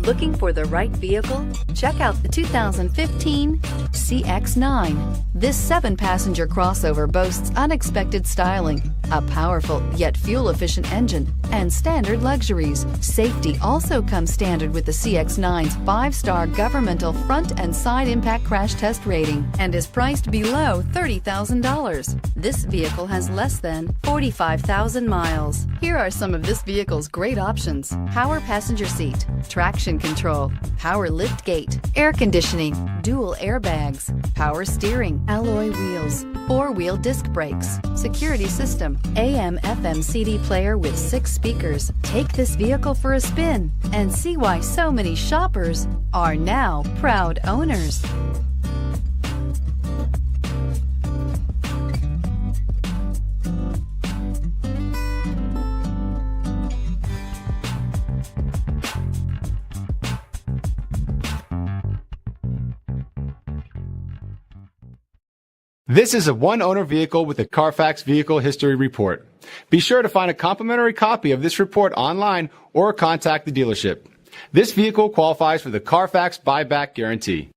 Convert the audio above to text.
Looking for the right vehicle? Check out the 2015 CX-9. This 7-passenger crossover boasts unexpected styling, a powerful yet fuel-efficient engine, and standard luxuries. Safety also comes standard with the CX-9's 5-star governmental front and side impact crash test rating and is priced below $30,000. This vehicle has less than 45,000 miles. Here are some of this vehicle's great options: power passenger seat, traction control, power lift gate, air conditioning, dual airbags, power steering, alloy wheels, 4-wheel disc brakes, security system, AM/FM CD player with 6 speakers. Take this vehicle for a spin and see why so many shoppers are now proud owners. This is a one-owner vehicle with a Carfax Vehicle History Report. Be sure to find a complimentary copy of this report online or contact the dealership. This vehicle qualifies for the Carfax Buyback Guarantee.